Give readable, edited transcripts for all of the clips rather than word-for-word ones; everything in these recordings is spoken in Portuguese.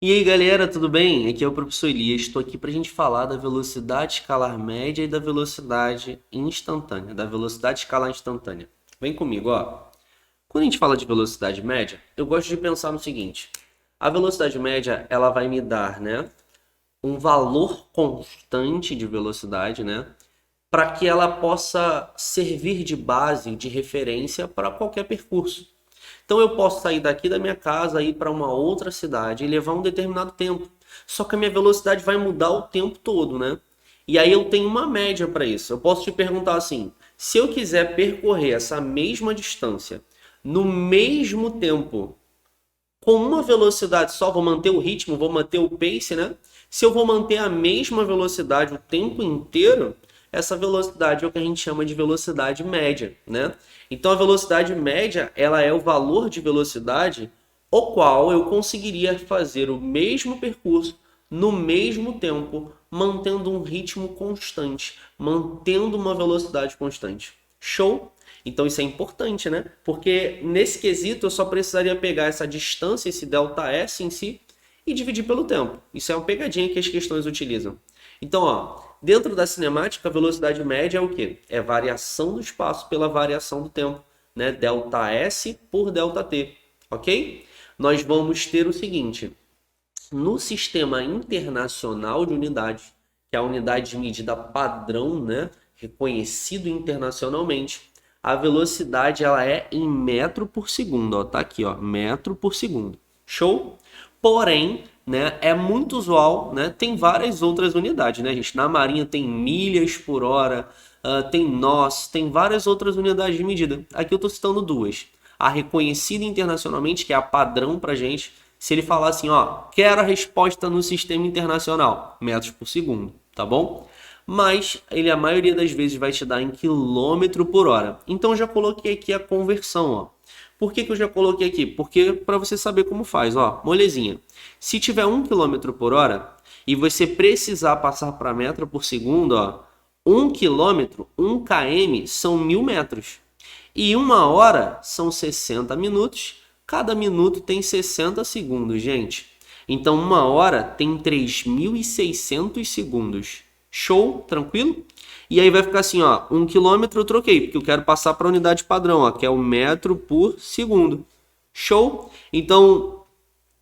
E aí galera, tudo bem? Aqui é o professor Elias. Estou aqui para a gente falar da velocidade escalar média e da velocidade instantânea, da velocidade escalar instantânea. Vem comigo, ó. Quando a gente fala de velocidade média, eu gosto de pensar no seguinte: a velocidade média ela vai me dar, né, um valor constante de velocidade, né, para que ela possa servir de base, de referência para qualquer percurso. Então eu posso sair daqui da minha casa, ir para uma outra cidade e levar um determinado tempo. Só que a minha velocidade vai mudar o tempo todo, né? E aí eu tenho uma média para isso. Eu posso te perguntar assim: se eu quiser percorrer essa mesma distância no mesmo tempo, com uma velocidade só, vou manter o ritmo, vou manter o pace, né? Se eu vou manter a mesma velocidade o tempo inteiro, essa velocidade é o que a gente chama de velocidade média, né? Então a velocidade média, ela é o valor de velocidade o qual eu conseguiria fazer o mesmo percurso no mesmo tempo, mantendo um ritmo constante, mantendo uma velocidade constante. Show? Então isso é importante, né? Porque nesse quesito eu só precisaria pegar essa distância, esse ΔS em si, e dividir pelo tempo. Isso é uma pegadinha que as questões utilizam. Então, ó, dentro da cinemática, a velocidade média é o quê? É variação do espaço pela variação do tempo, né? ΔS por ΔT, ok? Nós vamos ter o seguinte: no sistema internacional de unidades, que é a unidade de medida padrão, né, reconhecido internacionalmente, a velocidade ela é em metro por segundo, ó, tá aqui, ó, metro por segundo. Show? Porém, né, é muito usual, né, tem várias outras unidades, né, gente? Na Marinha tem milhas por hora, tem nós, tem várias outras unidades de medida. Aqui eu estou citando duas. A reconhecida internacionalmente, que é a padrão para gente. Se ele falar assim, ó, quero a resposta no sistema internacional, metros por segundo, tá bom? Mas ele a maioria das vezes vai te dar em quilômetro por hora. Então eu já coloquei aqui a conversão, ó. Por que eu já coloquei aqui? Porque para você saber como faz, ó, molezinha. Se tiver 1 km por hora e você precisar passar para metro por segundo, ó, 1 km, 1 km são 1.000 metros. E 1 hora são 60 minutos. Cada minuto tem 60 segundos, gente. Então 1 hora tem 3.600 segundos. Show? Tranquilo? E aí vai ficar assim, ó, 1 km eu troquei, porque eu quero passar para a unidade padrão, ó, que é o metro por segundo. Show? Então,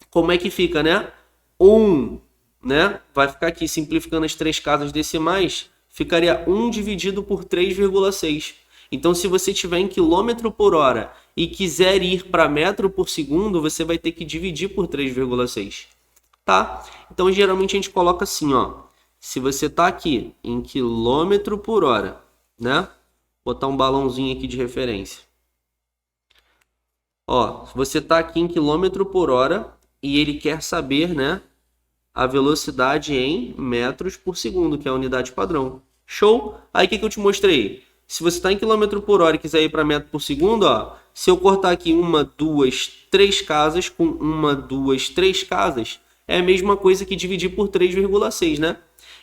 como é que fica, né? 1, né? Vai ficar aqui simplificando as três casas decimais, ficaria 1 dividido por 3,6. Então, se você tiver em quilômetro por hora e quiser ir para metro por segundo, você vai ter que dividir por 3,6, tá? Então, geralmente a gente coloca assim, ó. Se você está aqui em quilômetro por hora, né? Vou botar um balãozinho aqui de referência. Ó, você está aqui em quilômetro por hora e ele quer saber, né, a velocidade em metros por segundo, que é a unidade padrão. Show? Aí o que eu te mostrei? Se você está em quilômetro por hora e quiser ir para metro por segundo, ó, se eu cortar aqui uma, duas, três casas com uma, duas, três casas, é a mesma coisa que dividir por 3,6, né?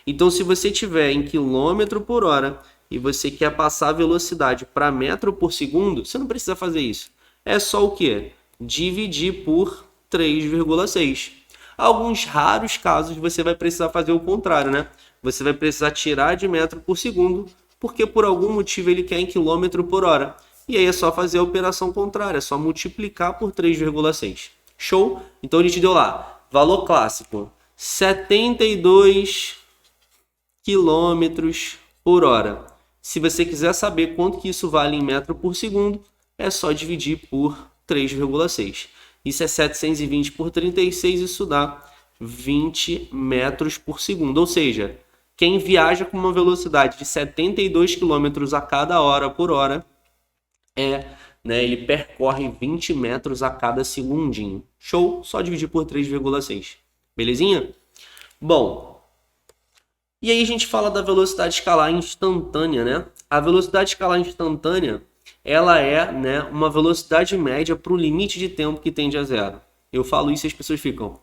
Então, se você tiver em quilômetro por hora e você quer passar a velocidade para metro por segundo, você não precisa fazer isso. É só o quê? Dividir por 3,6. Alguns raros casos você vai precisar fazer o contrário, né? Você vai precisar tirar de metro por segundo, porque por algum motivo ele quer em quilômetro por hora. E aí é só fazer a operação contrária, é só multiplicar por 3,6. Show? Então a gente deu lá, valor clássico, 72 quilômetros por hora. Se você quiser saber quanto que isso vale em metro por segundo, é só dividir por 3,6. Isso é 720 por 36, isso dá 20 metros por segundo. Ou seja, quem viaja com uma velocidade de 72 quilômetros a cada hora por hora, né, ele percorre 20 metros a cada segundinho. Show? Só dividir por 3,6. Belezinha? Bom, e aí a gente fala da velocidade escalar instantânea, né? A velocidade escalar instantânea, ela é, né, uma velocidade média para o limite de tempo que tende a zero. Eu falo isso e as pessoas ficam,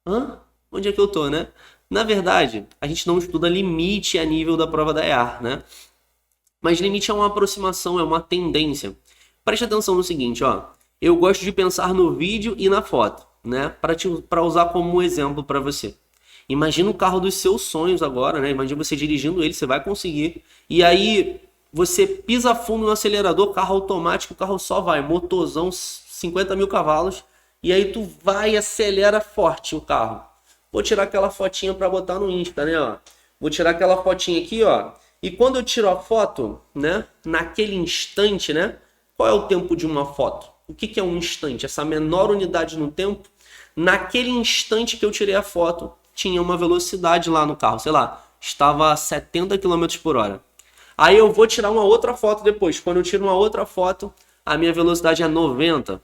hã? Onde é que eu tô, né? Na verdade, a gente não estuda limite a nível da prova da EAR, né? Mas limite é uma aproximação, é uma tendência. Preste atenção no seguinte, ó. Eu gosto de pensar no vídeo e na foto, né, para usar como exemplo para você. Imagina o carro dos seus sonhos agora, né? Imagina você dirigindo ele, você vai conseguir. E aí você pisa fundo no acelerador, carro automático, o carro só vai, motorzão, 50 mil cavalos. E aí tu vai e acelera forte o carro. Vou tirar aquela fotinha para botar no Insta, né? Ó. Vou tirar aquela fotinha aqui, ó. E quando eu tiro a foto, né? Naquele instante, né? Qual é o tempo de uma foto? O que é um instante? Essa menor unidade no tempo. Naquele instante que eu tirei a foto, tinha uma velocidade lá no carro, sei lá, estava a 70 km por hora. Aí eu vou tirar uma outra foto depois. Quando eu tiro uma outra foto, a minha velocidade é 90.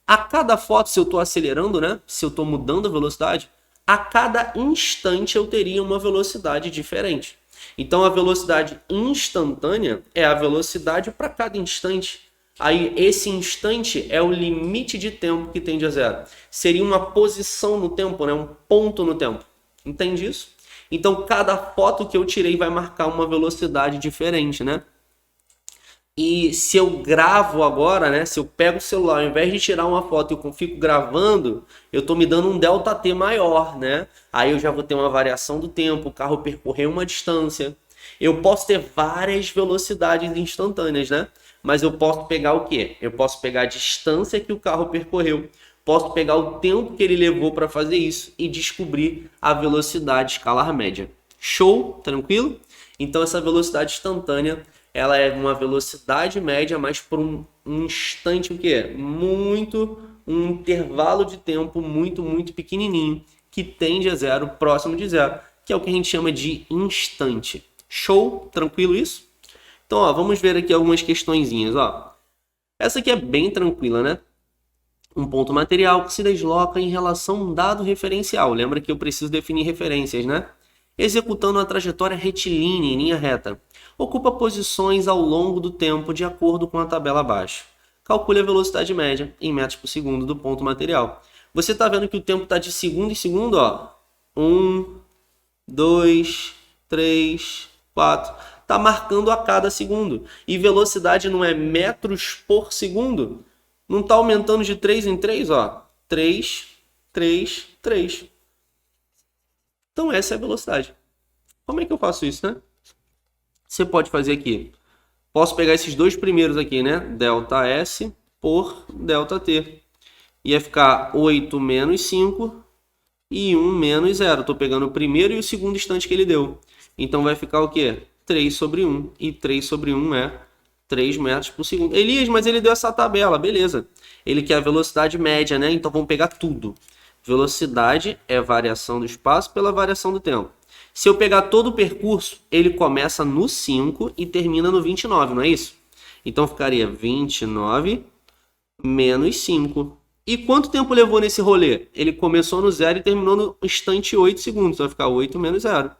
A cada foto, se eu estou acelerando, né? Se eu estou mudando a velocidade, a cada instante eu teria uma velocidade diferente. Então a velocidade instantânea é a velocidade para cada instante. Aí esse instante é o limite de tempo que tende a zero. Seria uma posição no tempo, né? Um ponto no tempo. Entende isso? Então cada foto que eu tirei vai marcar uma velocidade diferente, né? E se eu gravo agora, né? Se eu pego o celular, ao invés de tirar uma foto e eu fico gravando, eu tô me dando um ΔT maior, né? Aí eu já vou ter uma variação do tempo, o carro percorrer uma distância. Eu posso ter várias velocidades instantâneas, né? Mas eu posso pegar o quê? Eu posso pegar a distância que o carro percorreu, posso pegar o tempo que ele levou para fazer isso e descobrir a velocidade escalar média. Show? Tranquilo? Então essa velocidade instantânea, ela é uma velocidade média, mas por um instante o quê? Um intervalo de tempo muito pequenininho, que tende a zero, próximo de zero, que é o que a gente chama de instante. Show? Tranquilo isso? Então, ó, vamos ver aqui algumas questõezinhas, ó. Essa aqui é bem tranquila, né? Um ponto material que se desloca em relação a um dado referencial. Lembra que eu preciso definir referências, né? Executando uma trajetória retilínea em linha reta. Ocupa posições ao longo do tempo de acordo com a tabela abaixo. Calcule a velocidade média em metros por segundo do ponto material. Você está vendo que o tempo está de segundo em segundo, ó. 1, 2, 3, 4... Está marcando a cada segundo. E velocidade não é metros por segundo? Não está aumentando de 3 em 3, ó. 3, 3, 3. Então essa é a velocidade. Como é que eu faço isso, né? Você pode fazer aqui. Posso pegar esses dois primeiros aqui, né? ΔS por ΔT. Ia ficar 8 menos 5 e 1 menos 0. Estou pegando o primeiro e o segundo instante que ele deu. Então vai ficar o quê? 3 sobre 1. E 3 sobre 1 é 3 metros por segundo. Elias, mas ele deu essa tabela. Beleza. Ele quer a velocidade média, né? Então vamos pegar tudo. Velocidade é variação do espaço pela variação do tempo. Se eu pegar todo o percurso, ele começa no 5 e termina no 29, não é isso? Então ficaria 29 menos 5. E quanto tempo levou nesse rolê? Ele começou no 0 e terminou no instante 8 segundos. Então vai ficar 8 menos 0.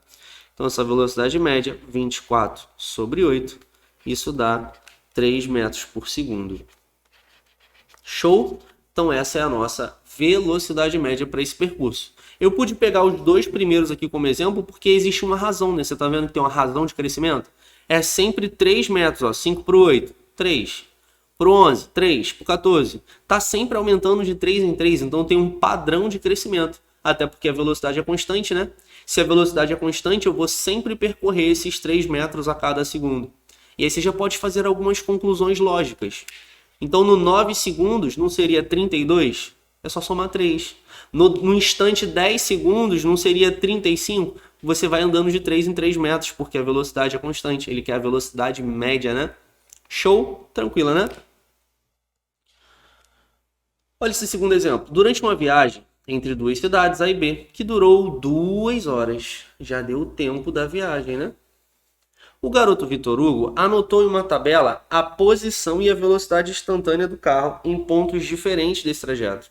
Então essa velocidade média, 24 sobre 8. Isso dá 3 metros por segundo. Show? Então essa é a nossa velocidade média para esse percurso. Eu pude pegar os dois primeiros aqui como exemplo porque existe uma razão, né? Você está vendo que tem uma razão de crescimento? É sempre 3 metros, ó. 5 para o 8, 3. Para o 11, 3. Para o 14. Está sempre aumentando de 3 em 3, então tem um padrão de crescimento. Até porque a velocidade é constante, né? Se a velocidade é constante, eu vou sempre percorrer esses 3 metros a cada segundo. E aí você já pode fazer algumas conclusões lógicas. Então, no 9 segundos, não seria 32? É só somar 3. No instante 10 segundos, não seria 35? Você vai andando de 3 em 3 metros, porque a velocidade é constante. Ele quer a velocidade média, né? Show? Tranquila, né? Olha esse segundo exemplo. Durante uma viagem entre duas cidades, A e B, que durou 2 horas. Já deu o tempo da viagem, né? O garoto Vitor Hugo anotou em uma tabela a posição e a velocidade instantânea do carro em pontos diferentes desse trajeto.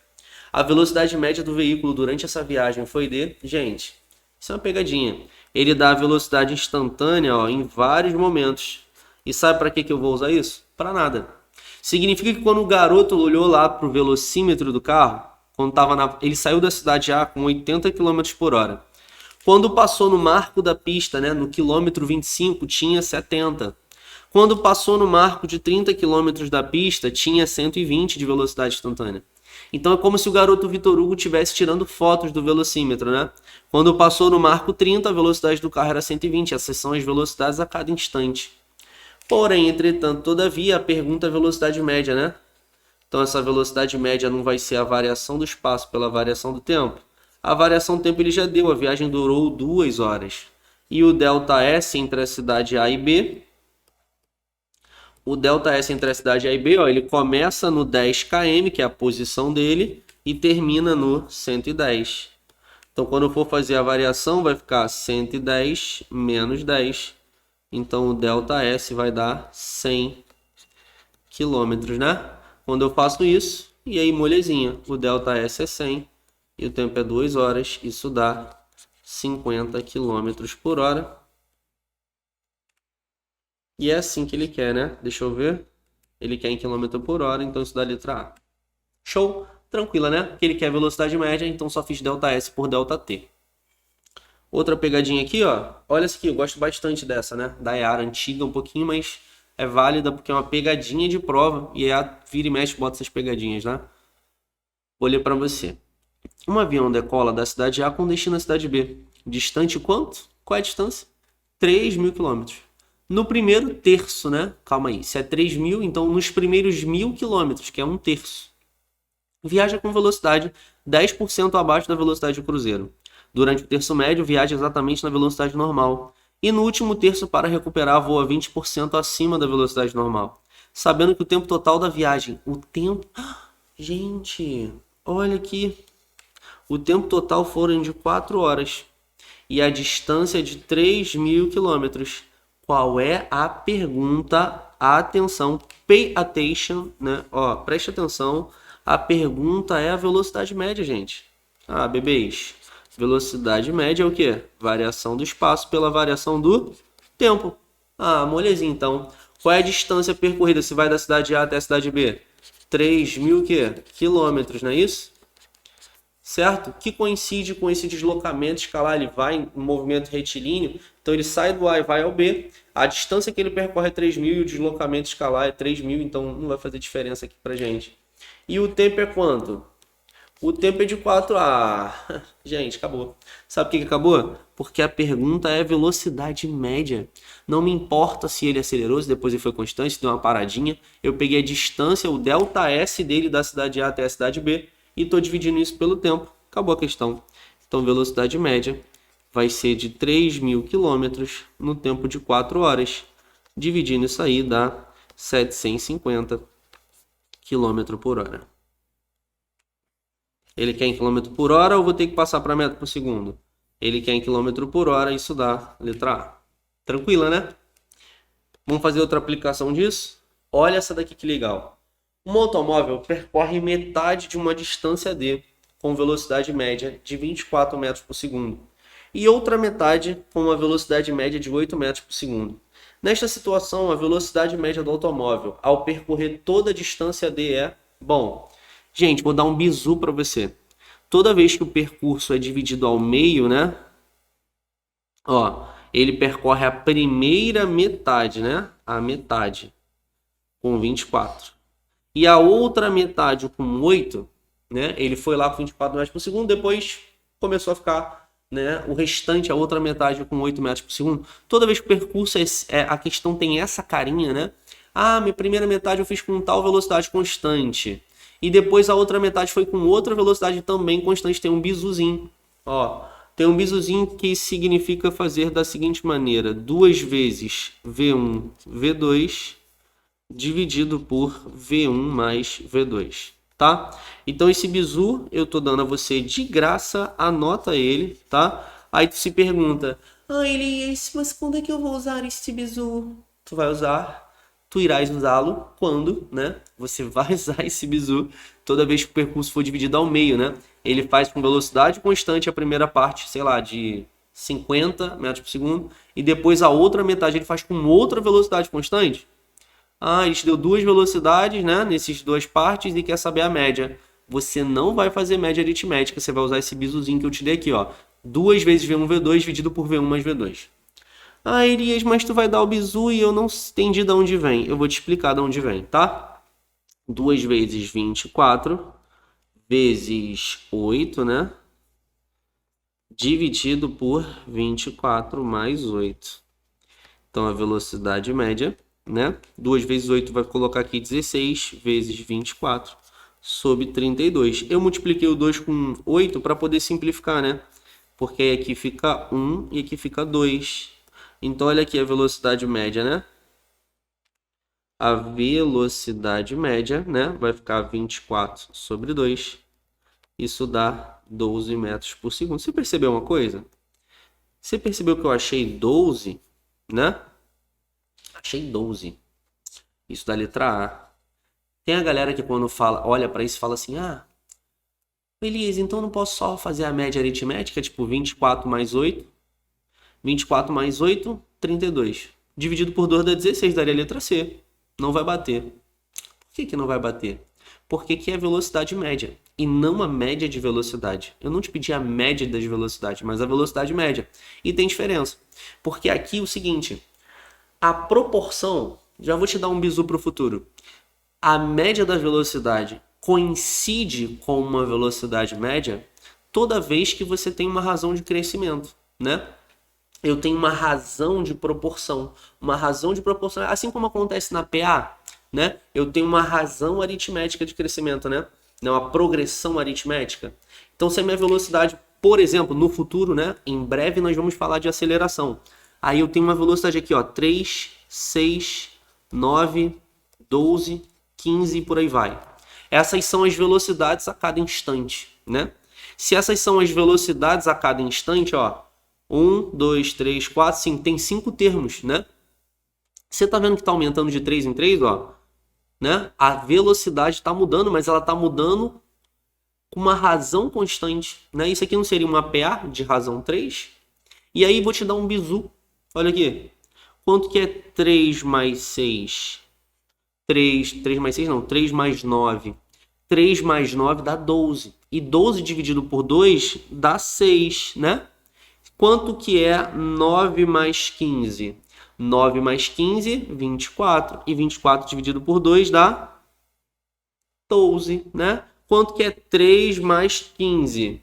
A velocidade média do veículo durante essa viagem foi de... Gente, isso é uma pegadinha. Ele dá a velocidade instantânea, ó, em vários momentos. E sabe para que eu vou usar isso? Para nada. Significa que quando o garoto olhou lá para o velocímetro do carro, quando ele saiu da cidade A com 80 km por hora. Quando passou no marco da pista, né, no quilômetro 25, tinha 70. Quando passou no marco de 30 km da pista, tinha 120 de velocidade instantânea. Então é como se o garoto Vitor Hugo estivesse tirando fotos do velocímetro, né? Quando passou no marco 30, a velocidade do carro era 120. Essas são as velocidades a cada instante. Porém, entretanto, todavia, a pergunta é a velocidade média, né? Então essa velocidade média não vai ser a variação do espaço pela variação do tempo. A variação do tempo ele já deu, a viagem durou 2 horas. E o delta S entre a cidade A e B, o delta S entre a cidade A e B, ó, ele começa no 10 km, que é a posição dele, e termina no 110. Então quando eu for fazer a variação, vai ficar 110 menos 10. Então o delta S vai dar 100 km, né? Quando eu faço isso, e aí molezinha, o delta S é 100 e o tempo é 2 horas, isso dá 50 km por hora. E é assim que ele quer, né? Deixa eu ver. Ele quer em km por hora, então isso dá a letra A. Show? Tranquila, né? Porque ele quer velocidade média, então só fiz delta S por delta T. Outra pegadinha aqui, ó. Olha essa aqui, eu gosto bastante dessa, né? Da Yara, antiga um pouquinho, mas é válida porque é uma pegadinha de prova. E a vira e mexe bota essas pegadinhas, né? Vou ler para você. Um avião decola da cidade A com destino à cidade B. Distante quanto? Qual é a distância? 3.000 km. No primeiro terço, né? Calma aí. Se é 3.000, então nos primeiros 1.000 km, que é um terço. Viaja com velocidade 10% abaixo da velocidade do cruzeiro. Durante o terço médio, viaja exatamente na velocidade normal. E no último terço, para recuperar, voa 20% acima da velocidade normal. Sabendo que o tempo total da viagem... O tempo... Gente, olha aqui. O tempo total foram de 4 horas. E a distância é de 3.000 km. Qual é a pergunta? Atenção, pay attention, né? Ó, preste atenção. A pergunta é a velocidade média, gente. Ah, bebês. Velocidade média é o quê? Variação do espaço pela variação do tempo. Ah, molezinha, então. Qual é a distância percorrida? Se vai da cidade A até a cidade B? 3.000 quilômetros, não é isso? Certo? Que coincide com esse deslocamento escalar, ele vai em movimento retilíneo, então ele sai do A e vai ao B, a distância que ele percorre é 3.000 e o deslocamento escalar é 3.000, então não vai fazer diferença aqui pra gente. E o tempo é quanto? O tempo é de 4. Ah, gente, acabou. Sabe por que acabou? Porque a pergunta é velocidade média. Não me importa se ele acelerou, se depois ele foi constante, se deu uma paradinha. Eu peguei a distância, o delta S dele da cidade A até a cidade B, e estou dividindo isso pelo tempo. Acabou a questão. Então, velocidade média vai ser de 3.000 km no tempo de 4 horas. Dividindo isso aí dá 750 km por hora. Ele quer em km por hora ou vou ter que passar para metro por segundo? Ele quer em km por hora, isso dá letra A. Tranquila, né? Vamos fazer outra aplicação disso? Olha essa daqui que legal. Um automóvel percorre metade de uma distância D com velocidade média de 24 metros por segundo e outra metade com uma velocidade média de 8 metros por segundo. Nesta situação, a velocidade média do automóvel ao percorrer toda a distância D é... Bom, gente, vou dar um bizu para você. Toda vez que o percurso é dividido ao meio, né? Ó, ele percorre a primeira metade, né? A metade com 24. E a outra metade com 8, né? Ele foi lá com 24 metros por segundo, depois começou a ficar, né? O restante, a outra metade com 8 metros por segundo. Toda vez que o percurso a questão tem essa carinha, né? Ah, minha primeira metade eu fiz com tal velocidade constante. E depois a outra metade foi com outra velocidade também constante. Tem um bizuzinho. Ó, tem um bizuzinho que significa fazer da seguinte maneira. 2 vezes V1, V2 dividido por V1 mais V2, tá? Então esse bizu eu tô dando a você de graça, anota ele, tá? Aí tu se pergunta, Elias, mas quando é que eu vou usar esse bizu? Tu vai usar, tu irás usá-lo quando, né? Você vai usar esse bizu toda vez que o percurso for dividido ao meio, né? Ele faz com velocidade constante a primeira parte, sei lá, de 50 metros por segundo, e depois a outra metade ele faz com outra velocidade constante. Ah, ele te deu 2 velocidades, né, nessas 2 partes e quer saber a média. Você não vai fazer média aritmética, você vai usar esse bizuzinho que eu te dei aqui, ó. 2 vezes V1, V2 dividido por V1 mais V2. Ah, Elias, mas tu vai dar o bizu e eu não entendi de onde vem. Eu vou te explicar de onde vem, tá? 2 vezes 24 vezes 8, né? Dividido por 24 mais 8. Então, a velocidade média, né? 2 vezes 8 vai colocar aqui 16 vezes 24 sobre 32. Eu multipliquei o 2 com 8 para poder simplificar, né? Porque aí aqui fica 1 e aqui fica 2. Então, olha aqui a velocidade média, né? A velocidade média, né? Vai ficar 24 sobre 2. Isso dá 12 metros por segundo. Você percebeu uma coisa? Você percebeu que eu achei 12, né? Achei 12. Isso da letra A. Tem a galera que quando fala, olha para isso e fala assim, ah, beleza, então não posso só fazer a média aritmética, tipo 24 mais 8. 24 mais 8, 32. Dividido por 2 dá 16, daria a letra C. Não vai bater. Por que não vai bater? Porque aqui é velocidade média e não a média de velocidade. Eu não te pedi a média das velocidades, mas a velocidade média. E tem diferença. Porque aqui é o seguinte, a proporção, já vou te dar um bizu para o futuro. A média da velocidade coincide com uma velocidade média toda vez que você tem uma razão de crescimento, né? Eu tenho uma razão de proporção. Uma razão de proporção, assim como acontece na PA, né? Eu tenho uma razão aritmética de crescimento, né? Não, uma progressão aritmética. Então, se a minha velocidade, por exemplo, no futuro, né? Em breve nós vamos falar de aceleração. Aí eu tenho uma velocidade aqui, ó, 3, 6, 9, 12, 15 e por aí vai. Essas são as velocidades a cada instante, né? Se essas são as velocidades a cada instante, ó, 1, 2, 3, 4, 5, tem 5 termos, né? Você tá vendo que tá aumentando de 3 em 3, ó, né? A velocidade está mudando, mas ela está mudando com uma razão constante, né? Isso aqui não seria uma PA de razão 3? E aí vou te dar um bizu. Olha aqui. Quanto que é 3 mais 6? 3 mais 6 não, 3 mais 9. 3 mais 9 dá 12. E 12 dividido por 2 dá 6, né? Quanto que é 9 mais 15? 9 mais 15, 24. E 24 dividido por 2 dá 12, né? Quanto que é 3 mais 15?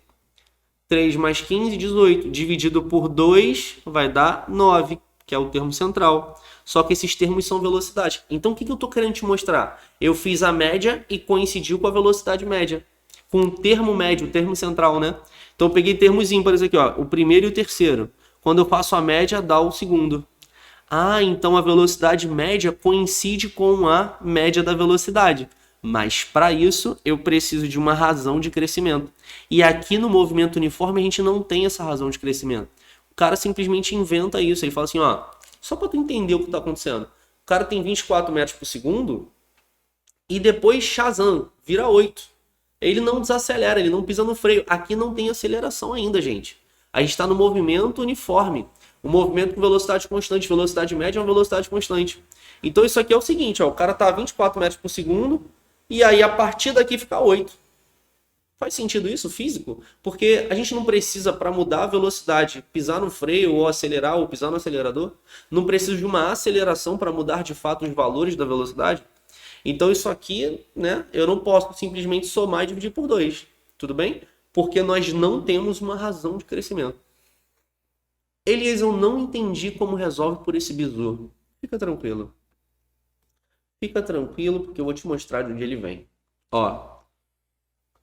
3 mais 15, 18. Dividido por 2 vai dar 9, que é o termo central. Só que esses termos são velocidades. Então, o que eu estou querendo te mostrar? Eu fiz a média e coincidiu com a velocidade média. Com o termo médio, o termo central, né? Então, eu peguei termos ímpares aqui, ó, o primeiro e o terceiro. Quando eu faço a média, dá o segundo. Ah, então a velocidade média coincide com a média da velocidade. Mas para isso, eu preciso de uma razão de crescimento. E aqui no movimento uniforme, a gente não tem essa razão de crescimento. O cara simplesmente inventa isso. Ele fala assim, ó, só para tu entender o que está acontecendo. O cara tem 24 metros por segundo e depois, Shazam, vira 8. Ele não desacelera, ele não pisa no freio. Aqui não tem aceleração ainda, gente. A gente está no movimento uniforme. O movimento com velocidade constante, velocidade média é uma velocidade constante. Então isso aqui é o seguinte, ó, o cara está a 24 metros por segundo e aí a partir daqui fica 8. Faz sentido isso, físico? Porque a gente não precisa, para mudar a velocidade, pisar no freio ou acelerar ou pisar no acelerador. Não precisa de uma aceleração para mudar de fato os valores da velocidade. Então isso aqui, né, eu não posso simplesmente somar e dividir por 2. Tudo bem? Porque nós não temos uma razão de crescimento. Elias, eu não entendi como resolve por esse bizu. Fica tranquilo. Fica tranquilo porque eu vou te mostrar de onde ele vem. Ó,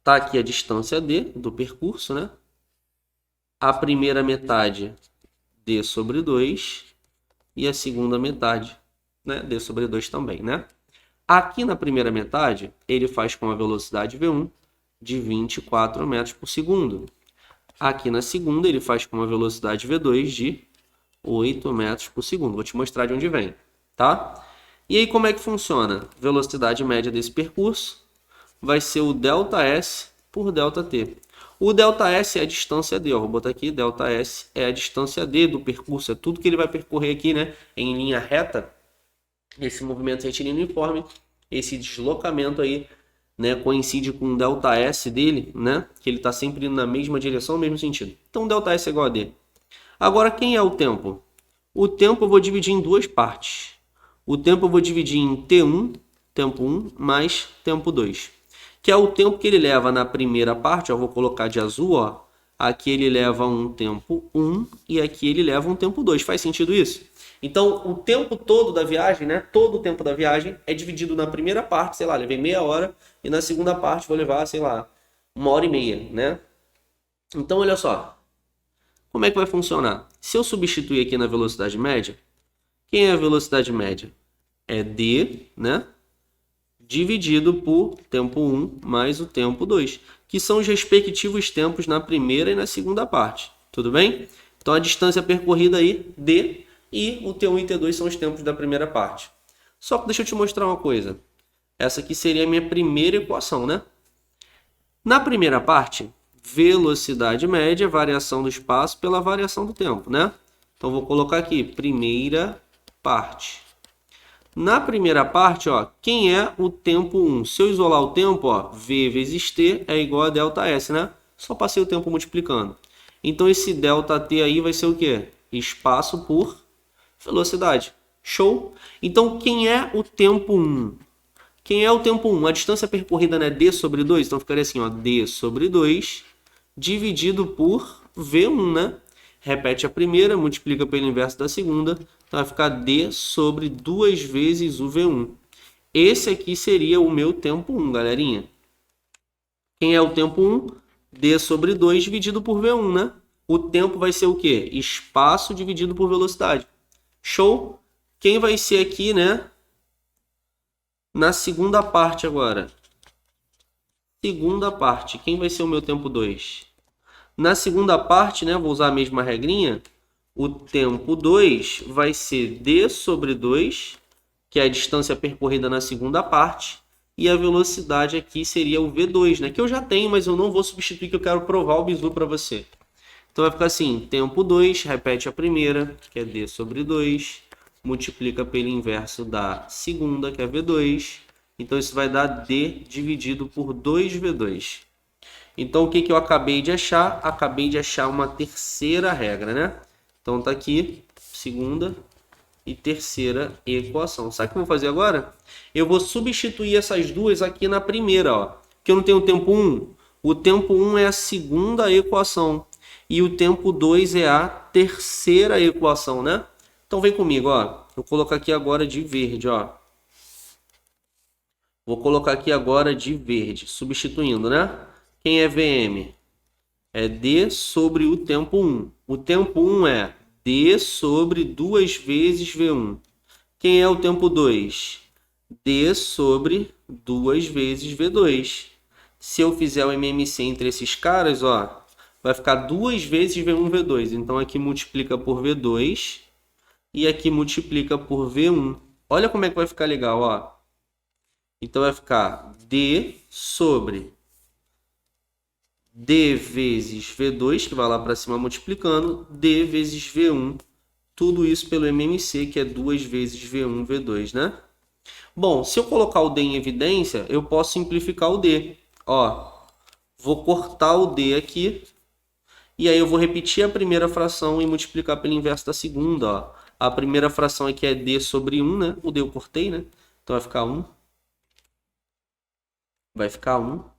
tá aqui a distância D do percurso, né? A primeira metade, D sobre 2. E a segunda metade, né? D sobre 2 também, né? Aqui na primeira metade, ele faz com a velocidade V1 de 24 metros por segundo. Aqui na segunda, ele faz com uma velocidade V2 de 8 metros por segundo. Vou te mostrar de onde vem, tá? E aí, como é que funciona? Velocidade média desse percurso vai ser o ΔS por ΔT. O ΔS é a distância D, ó. Vou botar aqui, ΔS é a distância D do percurso. É tudo que ele vai percorrer aqui, né? Em linha reta. Esse movimento retilíneo uniforme, esse deslocamento aí, né, coincide com o ΔS dele, né, que ele está sempre na mesma direção, no mesmo sentido. Então, ΔS é igual a D. Agora, quem é o tempo? O tempo eu vou dividir em duas partes. O tempo eu vou dividir em T1, tempo 1, mais tempo 2. que é o tempo que ele leva na primeira parte, ó, vou colocar de azul, ó. Aqui ele leva um tempo 1 e aqui ele leva um tempo 2. Faz sentido isso? Então, o tempo todo da viagem, né? Todo o tempo da viagem é dividido na primeira parte, sei lá, levei meia hora, e na segunda parte vou levar, sei lá, 1h30, né? Então, olha só. Como é que vai funcionar? Se eu substituir aqui na velocidade média, quem é a velocidade média? É d, né? Dividido por tempo 1 mais o tempo 2, que são os respectivos tempos na primeira e na segunda parte. Tudo bem? Então, a distância percorrida aí, d, e o T1 e T2 são os tempos da primeira parte. Só que deixa eu te mostrar uma coisa. Essa aqui seria a minha primeira equação, né? Na primeira parte, velocidade média, variação do espaço pela variação do tempo, né? Então, vou colocar aqui, primeira parte. Na primeira parte, ó, quem é o tempo 1? Se eu isolar o tempo, ó, V vezes T é igual a ΔS, né? Só passei o tempo multiplicando. Então, esse ΔT aí vai ser o quê? Espaço por velocidade. Show? Então, quem é o tempo 1? Quem é o tempo 1? A distância percorrida, né? D sobre 2. Então, ficaria assim, ó, D sobre 2 dividido por V1, né? Repete a primeira, multiplica pelo inverso da segunda. Então, vai ficar D sobre 2 vezes o V1. Esse aqui seria o meu tempo 1, galerinha. Quem é o tempo 1? D sobre 2 dividido por V1, né? O tempo vai ser o quê? Espaço dividido por velocidade. Show? Quem vai ser aqui, né? Na segunda parte agora. Segunda parte. Quem vai ser o meu tempo 2? Na segunda parte, né? Vou usar a mesma regrinha. O tempo 2 vai ser D sobre 2, que é a distância percorrida na segunda parte. E a velocidade aqui seria o V2, né? Que eu já tenho, mas eu não vou substituir, que eu quero provar o bizu para você. Então vai ficar assim, tempo 2, repete a primeira, que é D sobre 2, multiplica pelo inverso da segunda, que é V2. Então isso vai dar D dividido por 2V2. Então o que eu acabei de achar? Acabei de achar uma terceira regra, né? Então tá aqui, segunda e terceira equação. Sabe o que eu vou fazer agora? Eu vou substituir essas duas aqui na primeira, ó. Que eu não tenho o tempo 1. O tempo 1 é a segunda equação. E o tempo 2 é a terceira equação, né? Então vem comigo, ó. Vou colocar aqui agora de verde, ó. Vou colocar aqui agora de verde, substituindo, né? Quem é VM? É D sobre o tempo 1. O tempo 1 é D sobre 2 vezes V1. Quem é o tempo 2? D sobre 2 vezes V2. Se eu fizer o MMC entre esses caras, ó, vai ficar 2 vezes V1, V2. Então, aqui multiplica por V2 e aqui multiplica por V1. Olha como é que vai ficar legal, ó. Então, vai ficar D sobre D vezes V2, que vai lá para cima multiplicando, D vezes V1. Tudo isso pelo MMC, que é 2 vezes V1, V2, né? Bom, se eu colocar o D em evidência, eu posso simplificar o D. Ó, vou cortar o D aqui. E aí eu vou repetir a primeira fração e multiplicar pelo inverso da segunda, ó. A primeira fração aqui é D sobre 1, né? O D eu cortei, né? Então vai ficar 1. Vai ficar 1.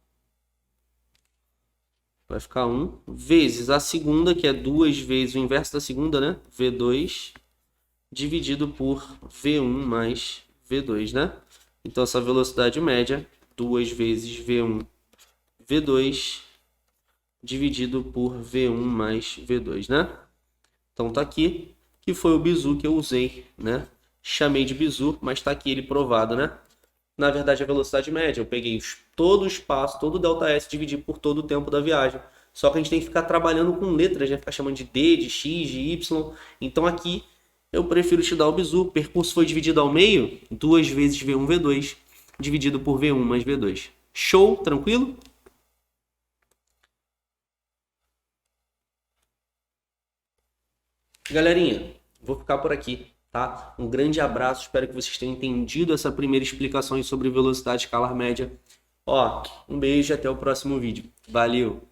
Vai ficar 1 vezes a segunda, que é 2 vezes o inverso da segunda, né? V2 dividido por V1 mais V2, né? Então, essa velocidade média, 2 vezes V1, V2 dividido por V1 mais V2, né? Então, tá aqui, que foi o bizu que eu usei, né? Chamei de bizu, mas tá aqui ele provado, né? Na verdade, a velocidade média, eu peguei todo o espaço, todo o ΔS, dividi por todo o tempo da viagem. Só que a gente tem que ficar trabalhando com letras, né? Ficar chamando de D, de X, de Y. Então aqui eu prefiro te dar o bizu. O percurso foi dividido ao meio, 2 vezes V1, V2, dividido por V1 mais V2. Show? Tranquilo? Galerinha, vou ficar por aqui. Tá? Um grande abraço, espero que vocês tenham entendido essa primeira explicação sobre velocidade escalar média. Ó, um beijo e até o próximo vídeo. Valeu!